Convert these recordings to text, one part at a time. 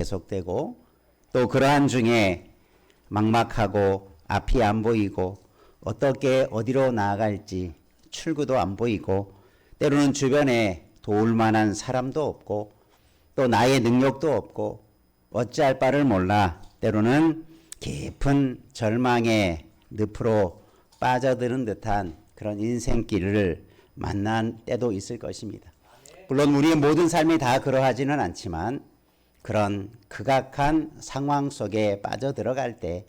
계속되고 또 그러한 중에 막막하고 앞이 안 보이고 어떻게 어디로 나아갈지 출구도 안 보이고 때로는 주변에 도울 만한 사람도 없고 또 나의 능력도 없고 어찌할 바를 몰라 때로는 깊은 절망의 늪으로 빠져드는 듯한 그런 인생길을 만난 때도 있을 것입니다. 물론 우리의 모든 삶이 다 그러하지는 않지만 그런 극악한 상황 속에 빠져들어갈 때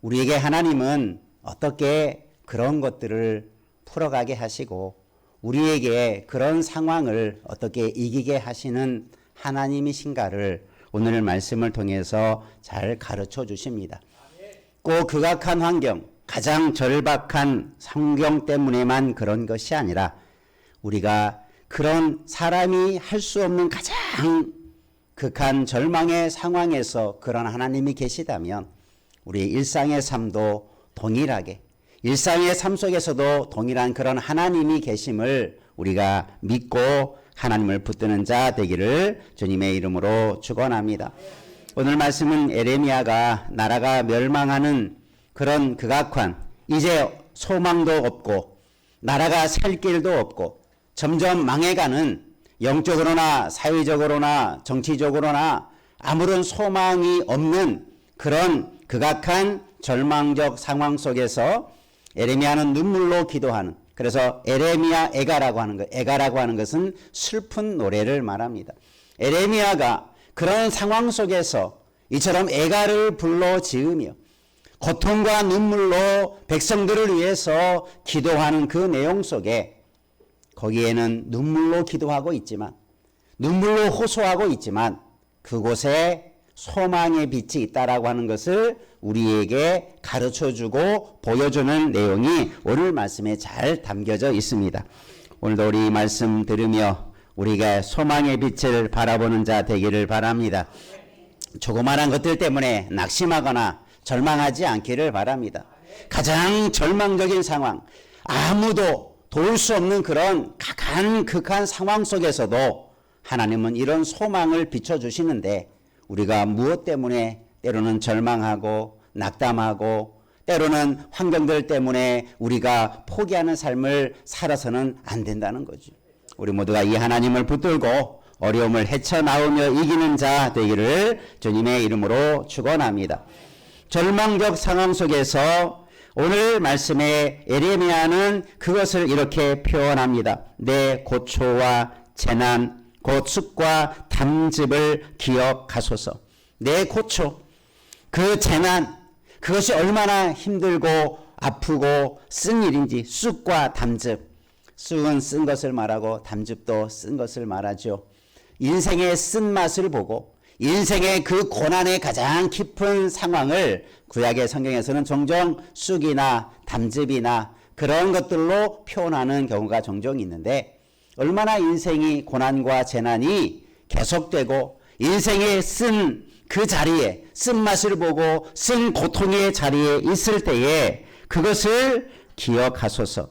우리에게 하나님은 어떻게 그런 것들을 풀어가게 하시고 우리에게 그런 상황을 어떻게 이기게 하시는 하나님이신가를 오늘 말씀을 통해서 잘 가르쳐 주십니다. 꼭 극악한 환경, 가장 절박한 환경 때문에만 그런 것이 아니라 우리가 그런 사람이 할 수 없는 가장 극한 절망의 상황에서 그런 하나님이 계시다면 우리의 일상의 삶도 동일하게 일상의 삶 속에서도 동일한 그런 하나님이 계심을 우리가 믿고 하나님을 붙드는 자 되기를 주님의 이름으로 축원합니다. 오늘 말씀은 에레미야가 나라가 멸망하는 그런 극악한 이제 소망도 없고 나라가 살 길도 없고 점점 망해가는 영적으로나 사회적으로나 정치적으로나 아무런 소망이 없는 그런 극악한 절망적 상황 속에서 에레미야는 눈물로 기도하는, 그래서 에레미야 애가라고 하는 것, 애가라고 하는 것은 슬픈 노래를 말합니다. 에레미야가 그런 상황 속에서 이처럼 애가를 불러 지으며 고통과 눈물로 백성들을 위해서 기도하는 그 내용 속에 거기에는 눈물로 기도하고 있지만 눈물로 호소하고 있지만 그곳에 소망의 빛이 있다라고 하는 것을 우리에게 가르쳐주고 보여주는 내용이 오늘 말씀에 잘 담겨져 있습니다. 오늘도 우리 말씀 들으며 우리가 소망의 빛을 바라보는 자 되기를 바랍니다. 조그마한 것들 때문에 낙심하거나 절망하지 않기를 바랍니다. 가장 절망적인 상황, 아무도 도울 수 없는 그런 극한 상황 속에서도 하나님은 이런 소망을 비춰주시는데 우리가 무엇 때문에 때로는 절망하고 낙담하고 때로는 환경들 때문에 우리가 포기하는 삶을 살아서는 안 된다는 거죠. 우리 모두가 이 하나님을 붙들고 어려움을 헤쳐나오며 이기는 자 되기를 주님의 이름으로 축원합니다. 절망적 상황 속에서 오늘 말씀에 에레미야는 그것을 이렇게 표현합니다. 내 고초와 재난, 곧 쑥과 담즙을 기억하소서. 내 고초, 그 재난, 그것이 얼마나 힘들고 아프고 쓴 일인지. 쑥과 담즙, 쑥은 쓴 것을 말하고 담즙도 쓴 것을 말하죠. 인생의 쓴맛을 보고 인생의 그 고난의 가장 깊은 상황을 구약의 성경에서는 종종 쑥이나 담즙이나 그런 것들로 표현하는 경우가 종종 있는데 얼마나 인생이 고난과 재난이 계속되고 인생의 쓴 그 자리에 쓴맛을 보고 쓴 고통의 자리에 있을 때에 그것을 기억하소서.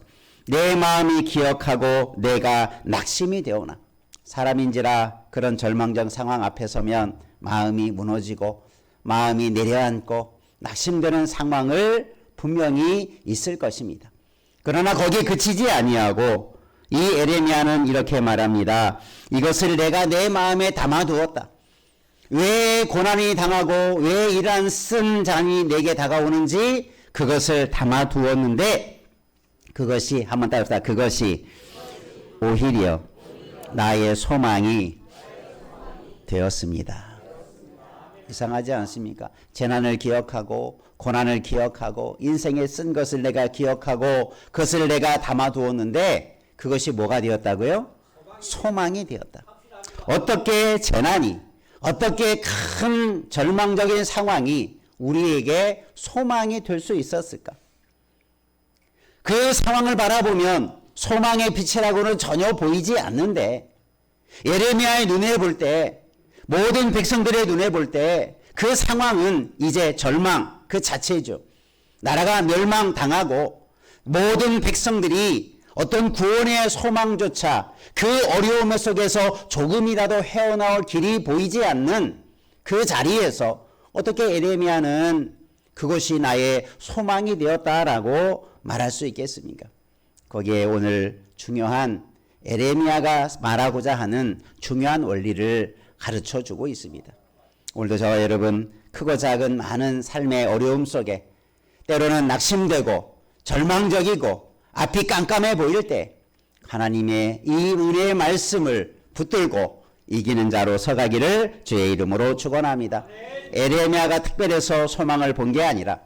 내 마음이 기억하고 내가 낙심이 되오나. 사람인지라 그런 절망적 상황 앞에 서면 마음이 무너지고 마음이 내려앉고 낙심되는 상황을 분명히 있을 것입니다. 그러나 거기에 그치지 아니하고 이 에레미야는 이렇게 말합니다. 이것을 내가 내 마음에 담아두었다. 왜 고난이 당하고 왜 이러한 쓴 잔이 내게 다가오는지 그것을 담아두었는데 그것이 한번 따라합시다. 그것이 오히려 나의 소망이 되었습니다. 이상하지 않습니까? 재난을 기억하고 고난을 기억하고 인생에 쓴 것을 내가 기억하고 그것을 내가 담아두었는데 그것이 뭐가 되었다고요? 소망이 되었다. 어떻게 재난이 어떻게 큰 절망적인 상황이 우리에게 소망이 될 수 있었을까? 그 상황을 바라보면 소망의 빛이라고는 전혀 보이지 않는데 에레미야의 눈에 볼 때 모든 백성들의 눈에 볼 때 그 상황은 이제 절망 그 자체죠. 나라가 멸망당하고 모든 백성들이 어떤 구원의 소망조차 그 어려움 속에서 조금이라도 헤어나올 길이 보이지 않는 그 자리에서 어떻게 에레미야는 그것이 나의 소망이 되었다라고 말할 수 있겠습니까? 거기에 오늘 중요한 에레미야가 말하고자 하는 중요한 원리를 가르쳐 주고 있습니다. 오늘도 저와 여러분 크고 작은 많은 삶의 어려움 속에 때로는 낙심되고 절망적이고 앞이 깜깜해 보일 때 하나님의 이 은혜의 말씀을 붙들고 이기는 자로 서가기를 주의 이름으로 축원합니다. 에레미야가 특별해서 소망을 본 게 아니라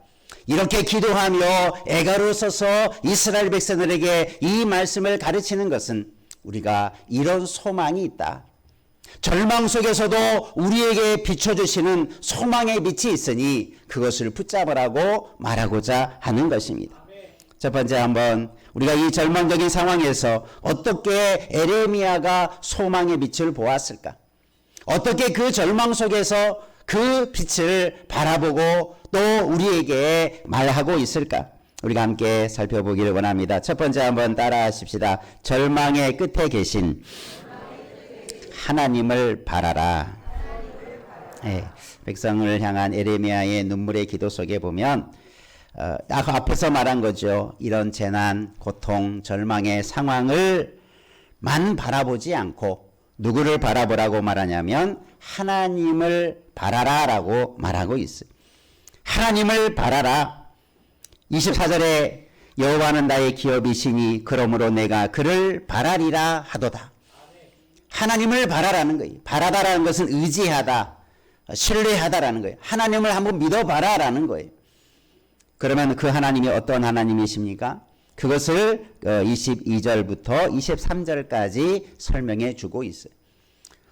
이렇게 기도하며 애가로 써서 이스라엘 백성들에게 이 말씀을 가르치는 것은 우리가 이런 소망이 있다. 절망 속에서도 우리에게 비춰주시는 소망의 빛이 있으니 그것을 붙잡으라고 말하고자 하는 것입니다. 첫 번째 한번 우리가 이 절망적인 상황에서 어떻게 에레미야가 소망의 빛을 보았을까? 어떻게 그 절망 속에서 그 빛을 바라보고 또 우리에게 말하고 있을까? 우리가 함께 살펴보기를 원합니다. 첫 번째 한번 따라 하십시다. 절망의 끝에 계신 하나님을 바라라. 네, 백성을 향한 에레미야의 눈물의 기도 속에 보면 아까 앞에서 말한 거죠. 이런 재난, 고통, 절망의 상황을 만 바라보지 않고 누구를 바라보라고 말하냐면 하나님을 바라라라고 말하고 있어요. 하나님을 바라라. 24절에 여호와는 나의 기업이시니 그러므로 내가 그를 바라리라 하도다. 하나님을 바라라는 거예요. 바라다라는 것은 의지하다, 신뢰하다라는 거예요. 하나님을 한번 믿어봐라라는 거예요. 그러면 그 하나님이 어떤 하나님이십니까? 그것을 22절부터 23절까지 설명해 주고 있어요.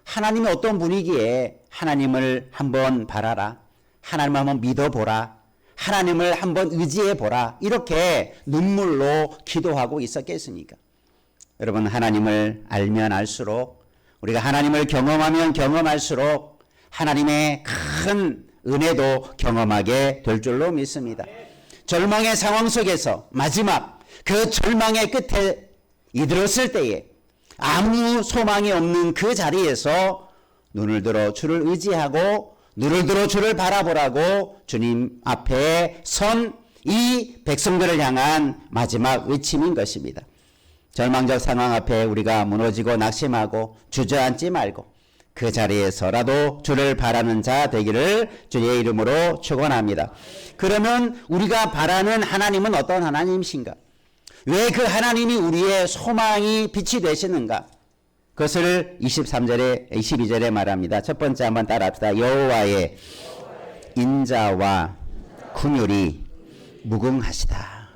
하나님이 어떤 분이기에 하나님을 한번 바라라, 하나님을 한번 믿어보라, 하나님을 한번 의지해보라, 이렇게 눈물로 기도하고 있었겠습니까? 여러분, 하나님을 알면 알수록, 우리가 하나님을 경험하면 경험할수록 하나님의 큰 은혜도 경험하게 될 줄로 믿습니다. 절망의 상황 속에서 마지막 그 절망의 끝에 이르렀을 때에 아무 소망이 없는 그 자리에서 눈을 들어 주를 의지하고 눈을 들어 주를 바라보라고 주님 앞에 선 이 백성들을 향한 마지막 외침인 것입니다. 절망적 상황 앞에 우리가 무너지고 낙심하고 주저앉지 말고 그 자리에서라도 주를 바라는 자 되기를 주의 이름으로 축원합니다. 그러면 우리가 바라는 하나님은 어떤 하나님이신가? 왜 그 하나님이 우리의 소망이 빛이 되시는가? 그것을 22절에 말합니다. 첫 번째 한번 따라합시다. 여호와의 인자와 긍휼이 무궁하시다.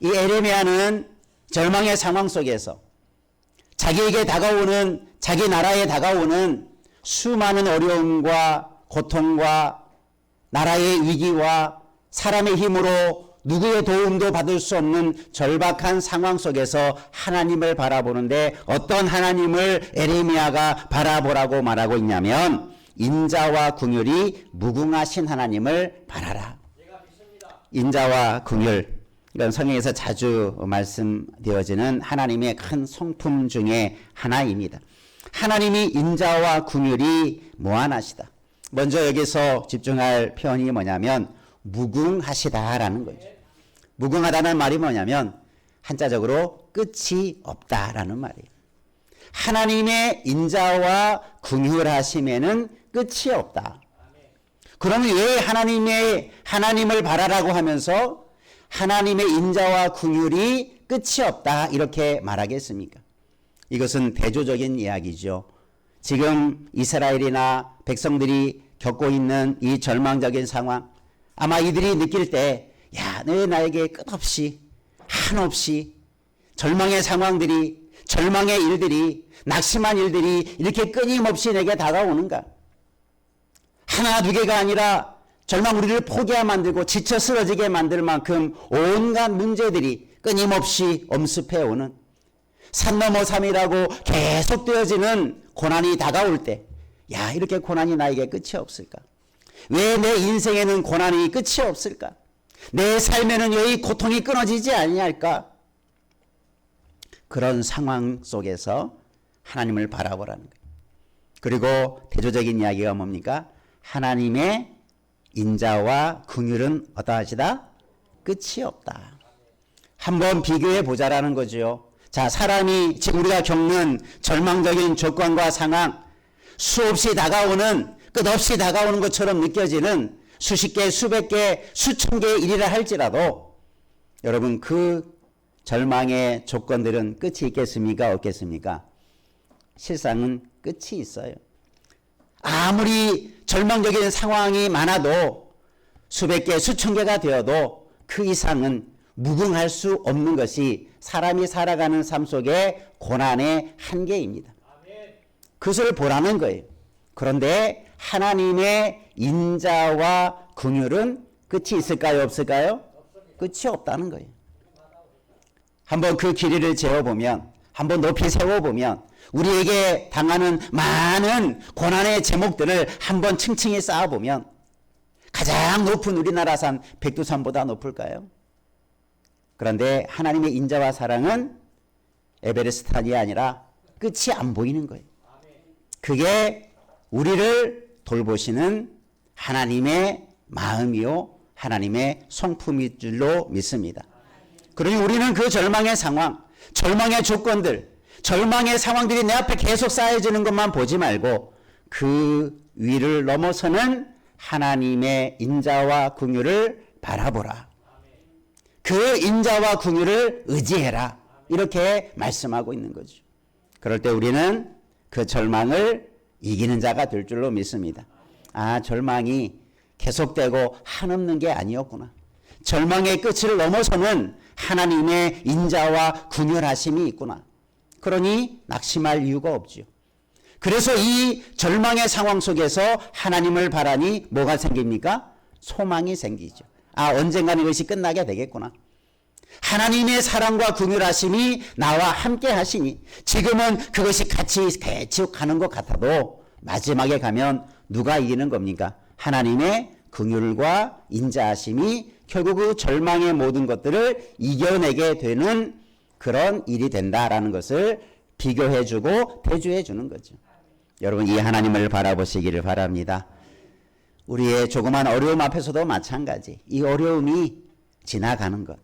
이 에레미야는 절망의 상황 속에서 자기에게 다가오는, 자기 나라에 다가오는 수많은 어려움과 고통과 나라의 위기와 사람의 힘으로 누구의 도움도 받을 수 없는 절박한 상황 속에서 하나님을 바라보는데 어떤 하나님을 에레미야가 바라보라고 말하고 있냐면 인자와 긍휼이 무궁하신 하나님을 바라라. 인자와 긍휼, 이건 성경에서 자주 말씀되어지는 하나님의 큰 성품 중에 하나입니다. 하나님이 인자와 긍휼이 무한하시다. 먼저 여기서 집중할 표현이 뭐냐면 무궁하시다라는 거죠. 무궁하다는 말이 뭐냐면 한자적으로 끝이 없다라는 말이에요. 하나님의 인자와 긍휼하심에는 끝이 없다. 그러면 왜 하나님을 바라라고 하면서 하나님의 인자와 긍휼이 끝이 없다 이렇게 말하겠습니까? 이것은 대조적인 이야기죠. 지금 이스라엘이나 백성들이 겪고 있는 이 절망적인 상황, 아마 이들이 느낄 때 야, 너 나에게 끝없이 한없이 절망의 상황들이, 절망의 일들이, 낙심한 일들이 이렇게 끊임없이 내게 다가오는가? 하나 두 개가 아니라 절망 우리를 포기하게 만들고 지쳐 쓰러지게 만들 만큼 온갖 문제들이 끊임없이 엄습해 오는 산 넘어 산이라고 계속되어지는 고난이 다가올 때, 야, 이렇게 고난이 나에게 끝이 없을까? 왜 내 인생에는 고난이 끝이 없을까? 내 삶에는 왜 이 고통이 끊어지지 아니할까? 그런 상황 속에서 하나님을 바라보라는 거예요. 그리고 대조적인 이야기가 뭡니까? 하나님의 인자와 긍휼은 어떠하시다? 끝이 없다. 한번 비교해 보자라는 거죠. 자, 사람이 지금 우리가 겪는 절망적인 조건과 상황, 수없이 다가오는, 끝없이 다가오는 것처럼 느껴지는 수십 개, 수백 개, 수천 개의 일이라 할지라도 여러분 그 절망의 조건들은 끝이 있겠습니까? 없겠습니까? 실상은 끝이 있어요. 아무리 절망적인 상황이 많아도 수백 개, 수천 개가 되어도 그 이상은 무궁할 수 없는 것이 사람이 살아가는 삶 속의 고난의 한계입니다. 그것을 보라는 거예요. 그런데 하나님의 인자와 긍휼은 끝이 있을까요? 없을까요? 끝이 없다는 거예요. 한번 그 길이를 재어보면, 한번 높이 세워보면 우리에게 당하는 많은 고난의 제목들을 한번 층층이 쌓아보면 가장 높은 우리나라 산 백두산보다 높을까요? 그런데 하나님의 인자와 사랑은 에베레스트산이 아니라 끝이 안 보이는 거예요. 그게 우리를 돌보시는 하나님의 마음이요 하나님의 성품일 줄로 믿습니다. 그러니 우리는 그 절망의 상황, 절망의 조건들, 절망의 상황들이 내 앞에 계속 쌓여지는 것만 보지 말고 그 위를 넘어서는 하나님의 인자와 긍휼을 바라보라. 그 인자와 긍휼을 의지해라. 이렇게 말씀하고 있는 거죠. 그럴 때 우리는 그 절망을 이기는 자가 될 줄로 믿습니다. 아, 절망이 계속되고 한없는 게 아니었구나. 절망의 끝을 넘어서는 하나님의 인자와 긍휼하심이 있구나. 그러니 낙심할 이유가 없죠. 그래서 이 절망의 상황 속에서 하나님을 바라니 뭐가 생깁니까? 소망이 생기죠. 아, 언젠가는 이것이 끝나게 되겠구나. 하나님의 사랑과 긍휼하심이 나와 함께 하시니 지금은 그것이 같이 가는 것 같아도 마지막에 가면 누가 이기는 겁니까? 하나님의 긍휼과 인자하심이 결국 그 절망의 모든 것들을 이겨내게 되는 그런 일이 된다라는 것을 비교해주고 대조해주는 거죠. 여러분 이 하나님을 바라보시기를 바랍니다. 우리의 조그만 어려움 앞에서도 마찬가지. 이 어려움이 지나가는 것.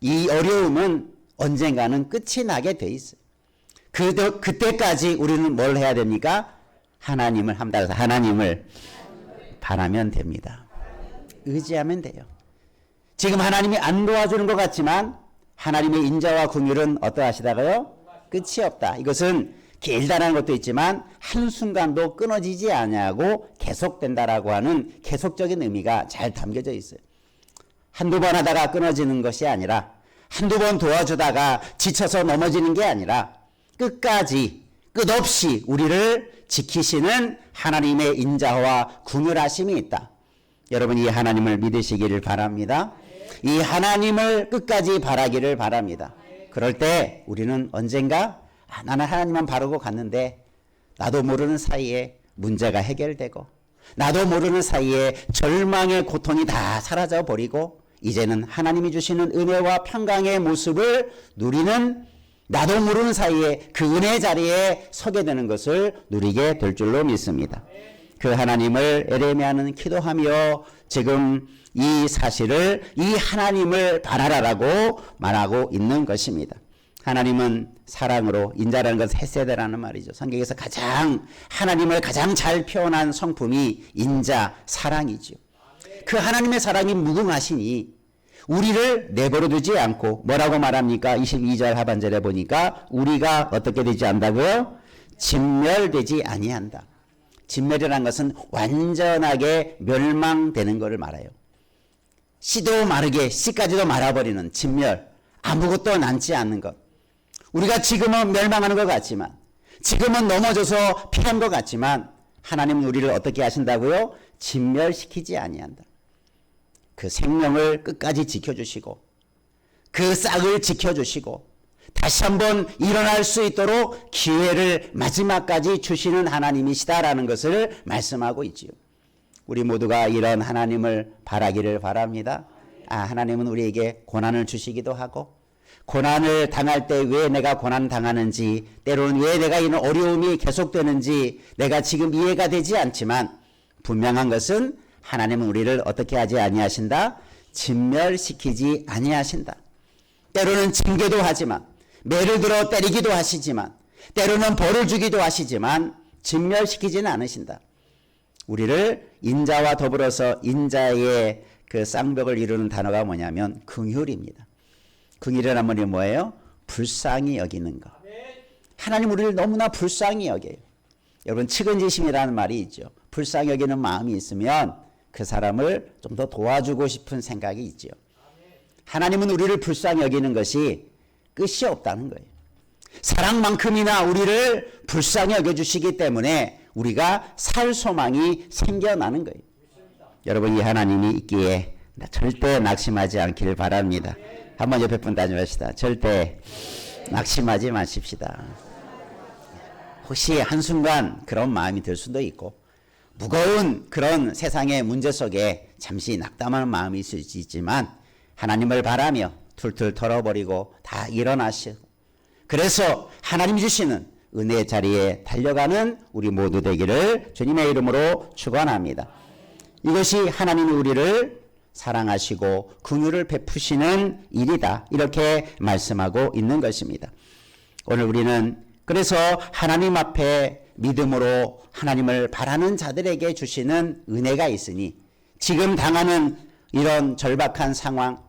이 어려움은 언젠가는 끝이 나게 돼 있어요. 그때까지 우리는 뭘 해야 됩니까? 하나님을 함달아서 하나님을 바라면 됩니다. 의지하면 돼요. 지금 하나님이 안 도와주는 것 같지만 하나님의 인자와 긍휼은 어떠하시다가요? 끝이 없다. 이것은 길다라는 것도 있지만 한순간도 끊어지지 아니하고 계속된다라고 하는 계속적인 의미가 잘 담겨져 있어요. 한두 번 하다가 끊어지는 것이 아니라 한두 번 도와주다가 지쳐서 넘어지는 게 아니라 끝까지 끝없이 우리를 지키시는 하나님의 인자와 긍휼하심이 있다. 여러분 이 하나님을 믿으시기를 바랍니다. 이 하나님을 끝까지 바라기를 바랍니다. 그럴 때 우리는 언젠가 나는 하나님만 바르고 갔는데 나도 모르는 사이에 문제가 해결되고 나도 모르는 사이에 절망의 고통이 다 사라져 버리고 이제는 하나님이 주시는 은혜와 평강의 모습을 누리는 나도 모르는 사이에 그 은혜 자리에 서게 되는 것을 누리게 될 줄로 믿습니다. 그 하나님을 에레미야는 기도하며 지금 이 사실을 이 하나님을 바라라라고 말하고 있는 것입니다. 하나님은 사랑으로 인자라는 것은 헤세드라는 말이죠. 성경에서 하나님을 가장 잘 표현한 성품이 인자, 사랑이죠. 그 하나님의 사랑이 무궁하시니 우리를 내버려 두지 않고 뭐라고 말합니까? 22절 하반절에 보니까 우리가 어떻게 되지 않다고요? 진멸되지 아니한다. 진멸이라는 것은 완전하게 멸망되는 것을 말해요. 씨도 마르게 씨까지도 말아버리는 진멸, 아무것도 남지 않는 것. 우리가 지금은 멸망하는 것 같지만 지금은 넘어져서 피한 것 같지만 하나님은 우리를 어떻게 하신다고요? 진멸시키지 아니한다. 그 생명을 끝까지 지켜주시고 그 싹을 지켜주시고 다시 한번 일어날 수 있도록 기회를 마지막까지 주시는 하나님이시다라는 것을 말씀하고 있지요. 우리 모두가 이런 하나님을 바라기를 바랍니다. 하나님은 우리에게 고난을 주시기도 하고 고난을 당할 때 왜 내가 고난 당하는지, 때로는 왜 내가 이런 어려움이 계속되는지 내가 지금 이해가 되지 않지만 분명한 것은 하나님은 우리를 어떻게 하지 아니하신다? 진멸시키지 아니하신다. 때로는 징계도 하지만, 매를 들어 때리기도 하시지만, 때로는 벌을 주기도 하시지만 진멸시키지는 않으신다. 우리를 인자와 더불어서 인자의 그 쌍벽을 이루는 단어가 뭐냐면 긍휼입니다. 긍휼이라는 말이 뭐예요? 불쌍히 여기는 것. 하나님 우리를 너무나 불쌍히 여겨요. 여러분, 측은지심이라는 말이 있죠. 불쌍히 여기는 마음이 있으면 그 사람을 좀 더 도와주고 싶은 생각이 있죠. 하나님은 우리를 불쌍히 여기는 것이 끝이 없다는 거예요. 사랑만큼이나 우리를 불쌍히 여겨주시기 때문에 우리가 살 소망이 생겨나는 거예요. 여러분, 이 하나님이 있기에 절대 낙심하지 않기를 바랍니다. 한번 옆에 분 다녀봅시다. 절대 낙심하지 마십시다. 혹시 한순간 그런 마음이 들 수도 있고 무거운 그런 세상의 문제 속에 잠시 낙담하는 마음이 있을 수 있지만 하나님을 바라며 툴툴 털어버리고 다 일어나시고, 그래서 하나님 주시는 은혜의 자리에 달려가는 우리 모두 되기를 주님의 이름으로 축원합니다. 이것이 하나님이 우리를 사랑하시고 긍휼을 베푸시는 일이다, 이렇게 말씀하고 있는 것입니다. 오늘 우리는 그래서 하나님 앞에 믿음으로 하나님을 바라는 자들에게 주시는 은혜가 있으니 지금 당하는 이런 절박한 상황,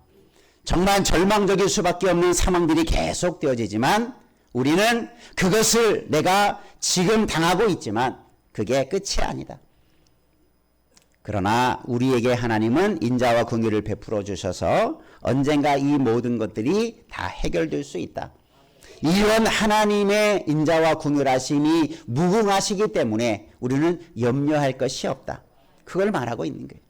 정말 절망적일 수밖에 없는 상황들이 계속 되어지지만 우리는 그것을 내가 지금 당하고 있지만 그게 끝이 아니다. 그러나 우리에게 하나님은 인자와 긍휼을 베풀어 주셔서 언젠가 이 모든 것들이 다 해결될 수 있다. 이런 하나님의 인자와 긍휼하심이 무궁하시기 때문에 우리는 염려할 것이 없다. 그걸 말하고 있는 거예요.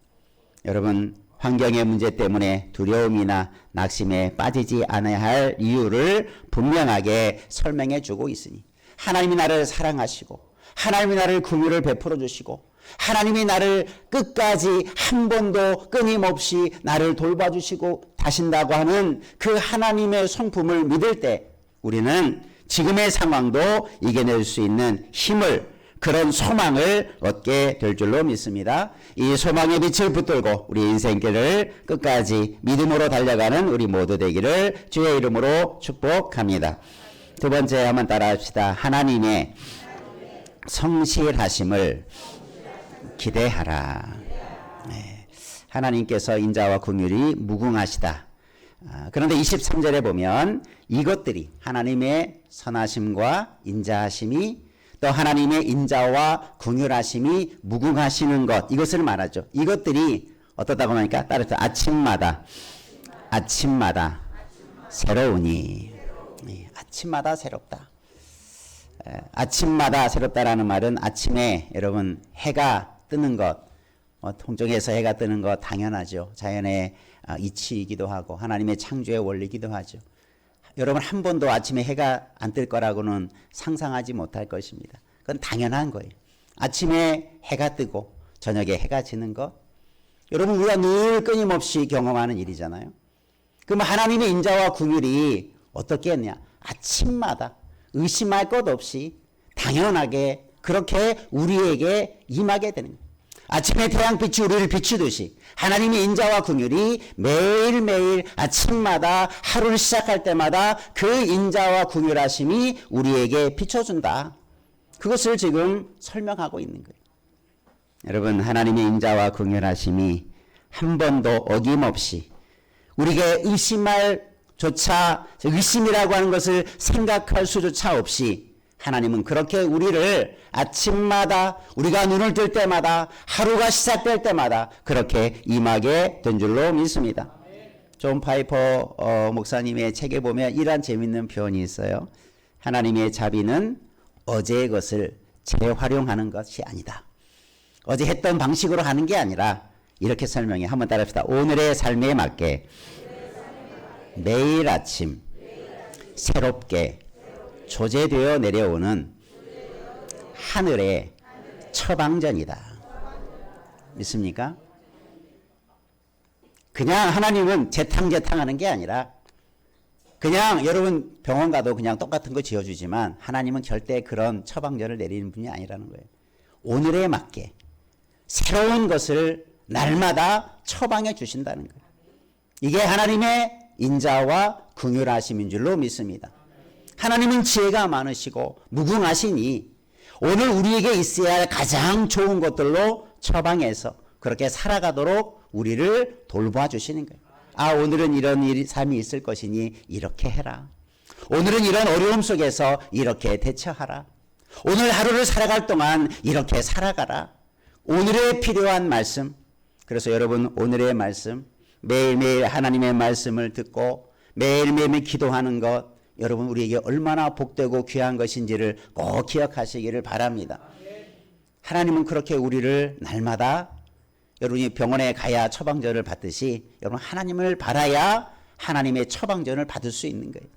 여러분, 환경의 문제 때문에 두려움이나 낙심에 빠지지 않아야 할 이유를 분명하게 설명해 주고 있으니 하나님이 나를 사랑하시고 하나님이 나를 긍휼을 베풀어 주시고 하나님이 나를 끝까지 한 번도 끊임없이 나를 돌봐주시고 다신다고 하는 그 하나님의 성품을 믿을 때 우리는 지금의 상황도 이겨낼 수 있는 힘을, 그런 소망을 얻게 될 줄로 믿습니다. 이 소망의 빛을 붙들고 우리 인생길을 끝까지 믿음으로 달려가는 우리 모두 되기를 주의 이름으로 축복합니다. 두 번째 한번 따라합시다. 하나님의 성실하심을 기대하라. 네. 하나님께서 인자와 긍휼이 무궁하시다. 그런데 23절에 보면 이것들이 하나님의 선하심과 인자하심이 또 하나님의 인자와 긍휼하심이 무궁하시는 것, 이것을 말하죠. 이것들이 어떻다고 하니까 따라서 아침마다 새로우니. 아침마다 새롭다. 아침마다 새롭다라는 말은 아침에 여러분 해가 뜨는 것, 통정에서 해가 뜨는 것 당연하죠. 자연의 이치이기도 하고 하나님의 창조의 원리이기도 하죠. 여러분 한 번도 아침에 해가 안 뜰 거라고는 상상하지 못할 것입니다. 그건 당연한 거예요. 아침에 해가 뜨고 저녁에 해가 지는 것, 여러분 우리가 늘 끊임없이 경험하는 일이잖아요. 그럼 하나님의 인자와 긍휼이 어떻게 했냐? 아침마다 의심할 것 없이 당연하게 그렇게 우리에게 임하게 되는 거예요. 아침에 태양빛이 우리를 비추듯이 하나님의 인자와 긍휼이 매일매일 아침마다 하루를 시작할 때마다 그 인자와 긍휼하심이 우리에게 비춰준다. 그것을 지금 설명하고 있는 거예요. 여러분, 하나님의 인자와 긍휼하심이 한 번도 어김없이 우리에게 의심이라고 하는 것을 생각할 수조차 없이 하나님은 그렇게 우리를 아침마다 우리가 눈을 뜰 때마다 하루가 시작될 때마다 그렇게 임하게 된 줄로 믿습니다. 존 파이퍼 목사님의 책에 보면 이런 재미있는 표현이 있어요. 하나님의 자비는 어제의 것을 재활용하는 것이 아니다. 어제 했던 방식으로 하는 게 아니라 이렇게 설명해. 한번 따라합시다. 오늘의 삶에 맞게 매일 아침 새롭게 조제되어 내려오는 하늘의 처방전이다. 믿습니까? 그냥 하나님은 재탕하는 게 아니라 그냥 여러분 병원 가도 그냥 똑같은 거 지어주지만 하나님은 절대 그런 처방전을 내리는 분이 아니라는 거예요. 오늘에 맞게 새로운 것을 날마다 처방해 주신다는 거예요. 이게 하나님의 인자와 긍휼하심인 줄로 믿습니다. 하나님은 지혜가 많으시고 무궁하시니 오늘 우리에게 있어야 할 가장 좋은 것들로 처방해서 그렇게 살아가도록 우리를 돌보아 주시는 거예요. 아, 오늘은 이런 삶이 있을 것이니 이렇게 해라. 오늘은 이런 어려움 속에서 이렇게 대처하라. 오늘 하루를 살아갈 동안 이렇게 살아가라. 오늘에 필요한 말씀. 그래서 여러분 오늘의 말씀, 매일매일 하나님의 말씀을 듣고 매일매일 기도하는 것, 여러분 우리에게 얼마나 복되고 귀한 것인지를 꼭 기억하시기를 바랍니다. 하나님은 그렇게 우리를 날마다 여러분이 병원에 가야 처방전을 받듯이 여러분 하나님을 바라야 하나님의 처방전을 받을 수 있는 거예요.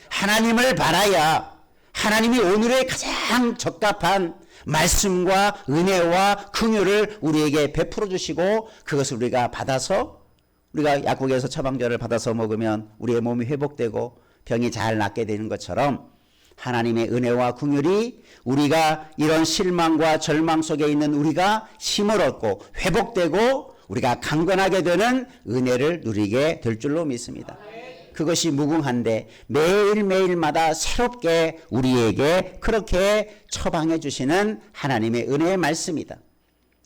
하나님을 바라야 하나님이 오늘의 가장 적합한 말씀과 은혜와 긍휼을 우리에게 베풀어 주시고 그것을 우리가 받아서 우리가 약국에서 처방전을 받아서 먹으면 우리의 몸이 회복되고 병이 잘 낫게 되는 것처럼 하나님의 은혜와 긍휼이 우리가 이런 실망과 절망 속에 있는 우리가 힘을 얻고 회복되고 우리가 강건하게 되는 은혜를 누리게 될 줄로 믿습니다. 그것이 무궁한데 매일매일마다 새롭게 우리에게 그렇게 처방해 주시는 하나님의 은혜의 말씀이다.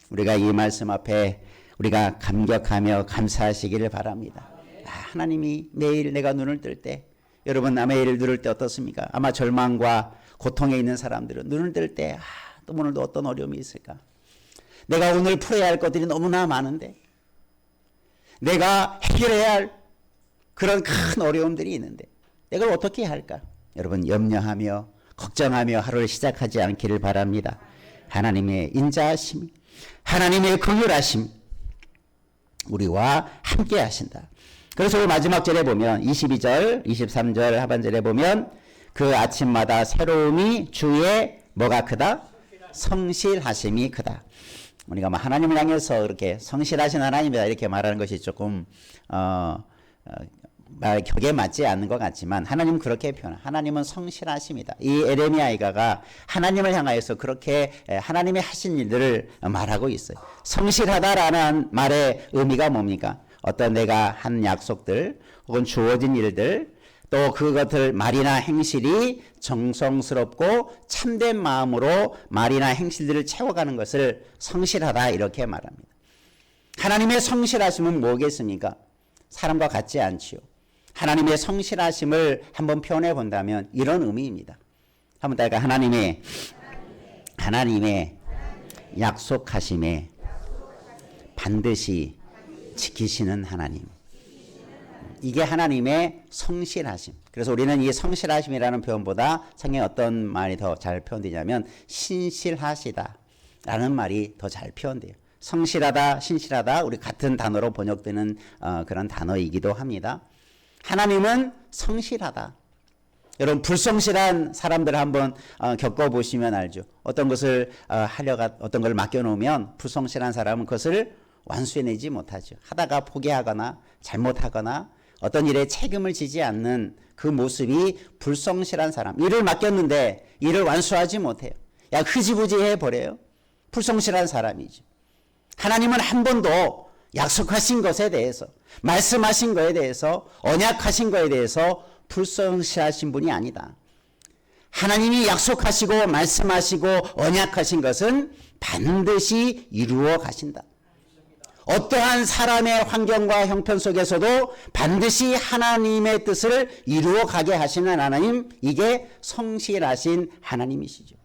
우리가 이 말씀 앞에 우리가 감격하며 감사하시기를 바랍니다. 하나님이 매일 내가 눈을 뜰 때 여러분 매일 눈을 때 어떻습니까? 아마 절망과 고통에 있는 사람들은 눈을 뜰 때 또 오늘도 어떤 어려움이 있을까? 내가 오늘 풀어야 할 것들이 너무나 많은데 내가 해결해야 할 그런 큰 어려움들이 있는데 내가 어떻게 해야 할까? 여러분 염려하며 걱정하며 하루를 시작하지 않기를 바랍니다. 하나님의 인자하심, 하나님의 긍휼하심 우리와 함께 하신다. 그래서 마지막 절에 보면 22절, 23절 하반절에 보면 그 아침마다 새로움이 주의 뭐가 크다? 성실하심이 크다. 우리가 하나님을 향해서 이렇게 성실하신 하나님이다 이렇게 말하는 것이 조금 말 격에 맞지 않는 것 같지만 하나님은 그렇게 표현해요. 하나님은 성실하십니다. 이 에레미야가 하나님을 향하여서 그렇게 하나님이 하신 일들을 말하고 있어요. 성실하다라는 말의 의미가 뭡니까? 어떤 내가 한 약속들 혹은 주어진 일들 또 그것들 말이나 행실이 정성스럽고 참된 마음으로 말이나 행실들을 채워가는 것을 성실하다 이렇게 말합니다. 하나님의 성실하심은 뭐겠습니까? 사람과 같지 않지요. 하나님의 성실하심을 한번 표현해 본다면 이런 의미입니다. 한번 따라가 하나님의 약속하심에 반드시 지키시는 하나님. 이게 하나님의 성실하심. 그래서 우리는 이 성실하심이라는 표현보다 성경에 어떤 말이 더 잘 표현되냐면 신실하시다 라는 말이 더 잘 표현돼요. 성실하다, 신실하다 우리 같은 단어로 번역되는 그런 단어이기도 합니다. 하나님은 성실하다. 여러분 불성실한 사람들 한번 겪어보시면 알죠. 어떤 것을 어떤 걸 맡겨놓으면 불성실한 사람은 그것을 완수해내지 못하죠. 하다가 포기하거나 잘못하거나 어떤 일에 책임을 지지 않는 그 모습이 불성실한 사람. 일을 맡겼는데 일을 완수하지 못해요. 흐지부지 해버려요. 불성실한 사람이죠. 하나님은 한 번도 약속하신 것에 대해서 말씀하신 것에 대해서 언약하신 것에 대해서 불성실하신 분이 아니다. 하나님이 약속하시고 말씀하시고 언약하신 것은 반드시 이루어 가신다. 어떠한 사람의 환경과 형편 속에서도 반드시 하나님의 뜻을 이루어 가게 하시는 하나님, 이게 성실하신 하나님이시죠.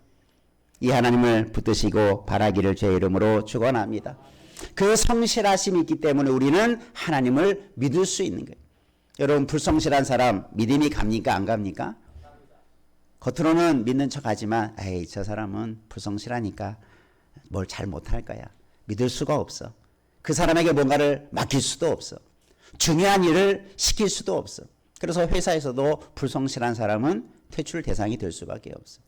이 하나님을 붙드시고 바라기를 주의 이름으로 축원합니다. 그 성실하심이 있기 때문에 우리는 하나님을 믿을 수 있는 거예요. 여러분 불성실한 사람 믿음이 갑니까 안 갑니까? 겉으로는 믿는 척하지만 에이 저 사람은 불성실하니까 뭘 잘 못할 거야. 믿을 수가 없어. 그 사람에게 뭔가를 맡길 수도 없어. 중요한 일을 시킬 수도 없어. 그래서 회사에서도 불성실한 사람은 퇴출 대상이 될 수밖에 없어.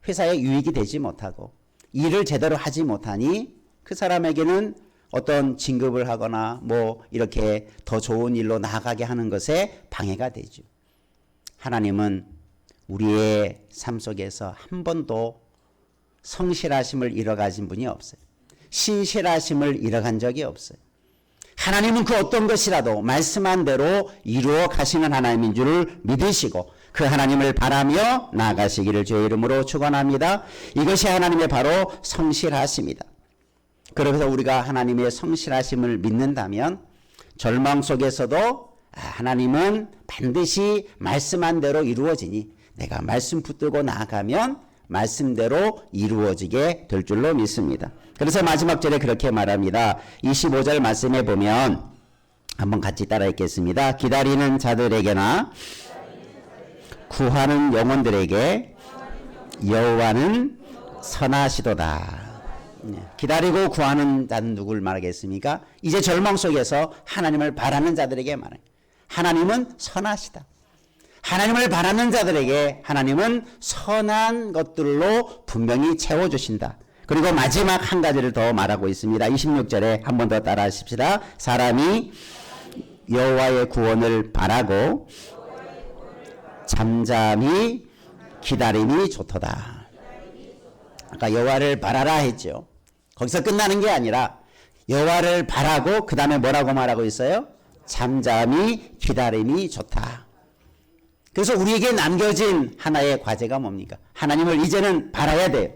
회사에 유익이 되지 못하고 일을 제대로 하지 못하니 그 사람에게는 어떤 진급을 하거나 뭐 이렇게 더 좋은 일로 나아가게 하는 것에 방해가 되죠. 하나님은 우리의 삶 속에서 한 번도 성실하심을 잃어가신 분이 없어요. 신실하심을 잃어간 적이 없어요. 하나님은 그 어떤 것이라도 말씀한 대로 이루어 가시는 하나님인 줄을 믿으시고 그 하나님을 바라며 나아가시기를 주의 이름으로 축원합니다. 이것이 하나님의 바로 성실하심이다. 그래서 우리가 하나님의 성실하심을 믿는다면 절망 속에서도 하나님은 반드시 말씀한 대로 이루어지니 내가 말씀 붙들고 나아가면 말씀대로 이루어지게 될 줄로 믿습니다. 그래서 마지막 절에 그렇게 말합니다. 25절 말씀에 보면 한번 같이 따라 읽겠습니다. 기다리는 자들에게나 구하는 영혼들에게 여호와는 선하시도다. 기다리고 구하는 자는 누굴 말하겠습니까? 이제 절망 속에서 하나님을 바라는 자들에게 말해요. 하나님은 선하시다. 하나님을 바라는 자들에게 하나님은 선한 것들로 분명히 채워주신다. 그리고 마지막 한 가지를 더 말하고 있습니다. 26절에 한 번 더 따라 하십시다. 사람이 여호와의 구원을 바라고 잠잠히 기다림이 좋도다. 아까 여호와를 바라라 했죠. 거기서 끝나는 게 아니라 여호와를 바라고 그 다음에 뭐라고 말하고 있어요? 잠잠히 기다림이 좋다. 그래서 우리에게 남겨진 하나의 과제가 뭡니까? 하나님을 이제는 바라야 돼요.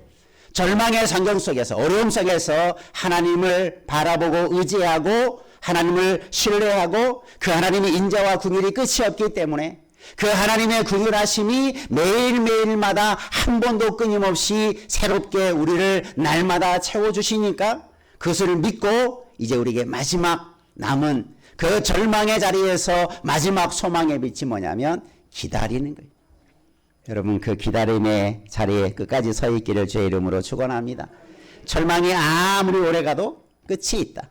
절망의 환경 속에서 어려움 속에서 하나님을 바라보고 의지하고 하나님을 신뢰하고 그 하나님의 인자와 긍휼이 끝이 없기 때문에 그 하나님의 긍휼하심이 매일매일마다 한 번도 끊임없이 새롭게 우리를 날마다 채워주시니까 그것을 믿고 이제 우리에게 마지막 남은 그 절망의 자리에서 마지막 소망의 빛이 뭐냐면 기다리는 거예요. 여러분 그 기다림의 자리에 끝까지 서 있기를 주의 이름으로 축원합니다. 절망이 아무리 오래 가도 끝이 있다.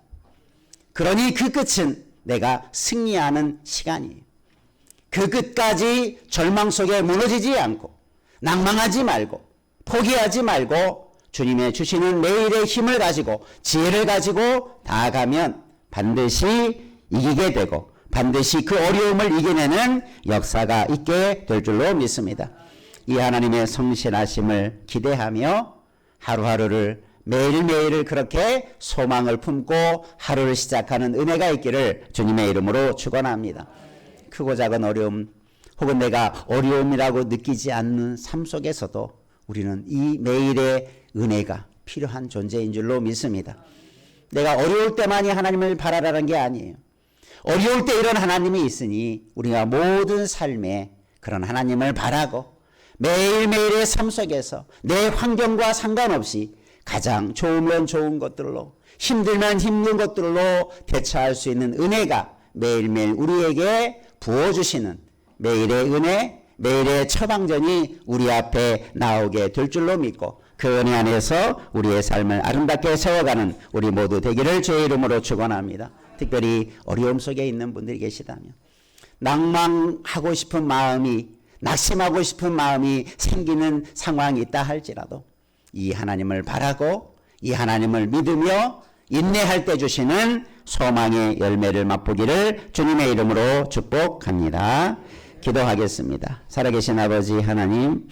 그러니 그 끝은 내가 승리하는 시간이에요. 그 끝까지 절망 속에 무너지지 않고 낭망하지 말고 포기하지 말고 주님의 주시는 매일의 힘을 가지고 지혜를 가지고 나아가면 반드시 이기게 되고 반드시 그 어려움을 이겨내는 역사가 있게 될 줄로 믿습니다. 이 하나님의 성실하심을 기대하며 하루하루를 매일매일을 그렇게 소망을 품고 하루를 시작하는 은혜가 있기를 주님의 이름으로 축원합니다. 크고 작은 어려움 혹은 내가 어려움이라고 느끼지 않는 삶 속에서도 우리는 이 매일의 은혜가 필요한 존재인 줄로 믿습니다. 내가 어려울 때만이 하나님을 바라라는 게 아니에요. 어려울 때 이런 하나님이 있으니 우리가 모든 삶에 그런 하나님을 바라고 매일매일의 삶 속에서 내 환경과 상관없이 가장 좋으면 좋은 것들로 힘들면 힘든 것들로 대처할 수 있는 은혜가 매일매일 우리에게 부어주시는 매일의 은혜, 매일의 처방전이 우리 앞에 나오게 될 줄로 믿고 그 은혜 안에서 우리의 삶을 아름답게 세워가는 우리 모두 되기를 주의 이름으로 축원합니다. 특별히 어려움 속에 있는 분들이 계시다면 낭망하고 싶은 마음이 낙심하고 싶은 마음이 생기는 상황이 있다 할지라도 이 하나님을 바라고 이 하나님을 믿으며 인내할 때 주시는 소망의 열매를 맛보기를 주님의 이름으로 축복합니다. 기도하겠습니다. 살아계신 아버지 하나님